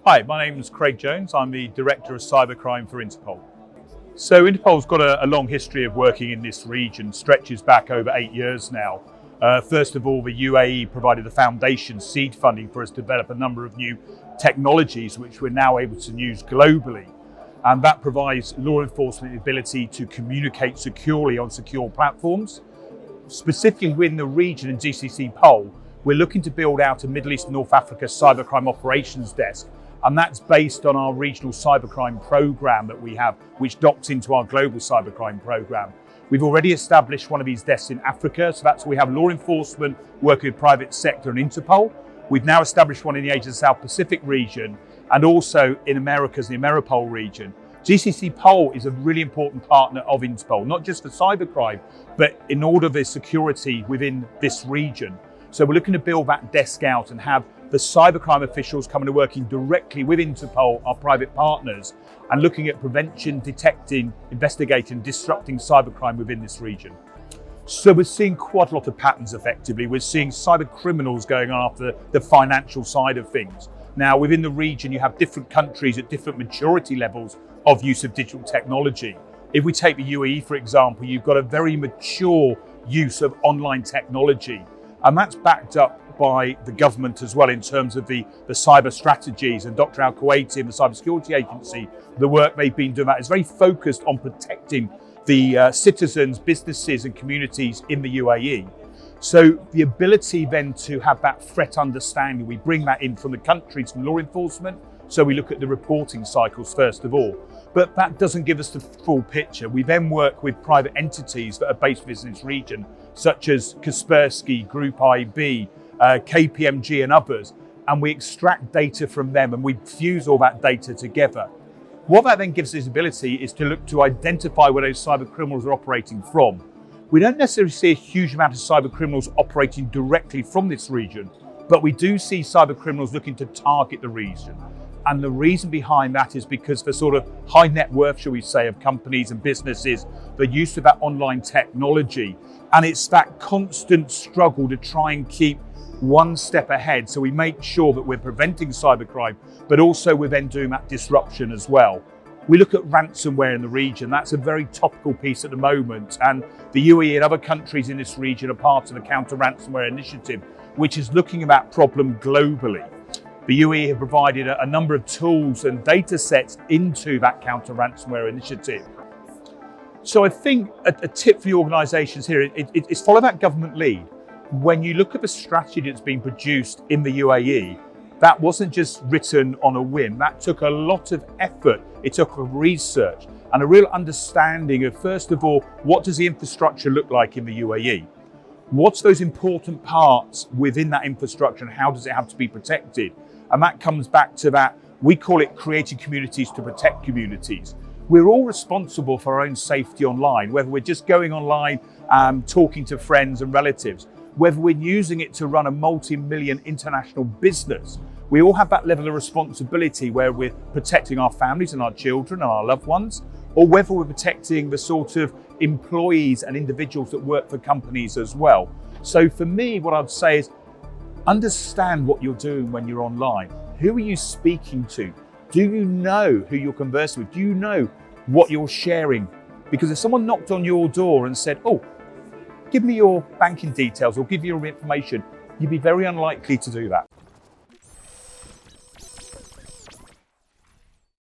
Hi, my name is Craig Jones. I'm the Director of Cybercrime for Interpol. So Interpol's got a long history of working in this region, stretches back over 8 years now. First of all, the UAE provided the foundation seed funding for us to develop a number of new technologies which we're now able to use globally. And that provides law enforcement the ability to communicate securely on secure platforms. Specifically within the region in GCC Pol, we're looking to build out a Middle East and North Africa cybercrime operations desk. And that's based on our regional cybercrime program that we have, which docks into our global cybercrime program. We've already established one of these desks in Africa, so that's where we have law enforcement working with private sector and Interpol. We've now established one in the Asia South Pacific region and also in Americas, the Ameripol region. GCC Pol is a really important partner of Interpol, not just for cybercrime, but in order of the security within this region. So we're looking to build that desk out and have the cybercrime officials coming to working directly with Interpol, our private partners, and looking at prevention, detecting, investigating, disrupting cybercrime within this region. So we're seeing quite a lot of patterns effectively. We're seeing cyber criminals going after the financial side of things. Now within the region, you have different countries at different maturity levels of use of digital technology. If we take the UAE, for example, you've got a very mature use of online technology. And that's backed up by the government as well in terms of the cyber strategies, and Dr. Al-Kuwaiti and the Cybersecurity Agency, the work they've been doing that is very focused on protecting the citizens, businesses and communities in the UAE. So the ability then to have that threat understanding, we bring that in from the countries, from law enforcement. So we look at the reporting cycles first of all, but that doesn't give us the full picture. We then work with private entities that are based within this region, such as Kaspersky, Group IB, KPMG and others, and we extract data from them and we fuse all that data together. What that then gives us ability is to look to identify where those cyber criminals are operating from. We don't necessarily see a huge amount of cyber criminals operating directly from this region, but we do see cyber criminals looking to target the region. And the reason behind that is because the sort of high net worth, shall we say, of companies and businesses, the use of that online technology. And it's that constant struggle to try and keep one step ahead. So we make sure that we're preventing cybercrime, but also we're then doing that disruption as well. We look at ransomware in the region. That's a very topical piece at the moment. And the UAE and other countries in this region are part of the counter-ransomware initiative, which is looking at that problem globally. The UAE have provided a number of tools and data sets into that counter-ransomware initiative. So I think a tip for the organisations here is follow that government lead. When you look at the strategy that's been produced in the UAE, that wasn't just written on a whim. That took a lot of effort. It took a research and a real understanding of, first of all, what does the infrastructure look like in the UAE? What's those important parts within that infrastructure and how does it have to be protected? And that comes back to that, we call it creating communities to protect communities. We're all responsible for our own safety online, whether we're just going online, talking to friends and relatives, whether we're using it to run a multi-million international business. We all have that level of responsibility where we're protecting our families and our children and our loved ones, or whether we're protecting the sort of employees and individuals that work for companies as well. So for me, what I'd say is understand what you're doing when you're online. Who are you speaking to? Do you know who you're conversing with? Do you know what you're sharing? Because if someone knocked on your door and said, oh, give me your banking details or give me your information, you'd be very unlikely to do that.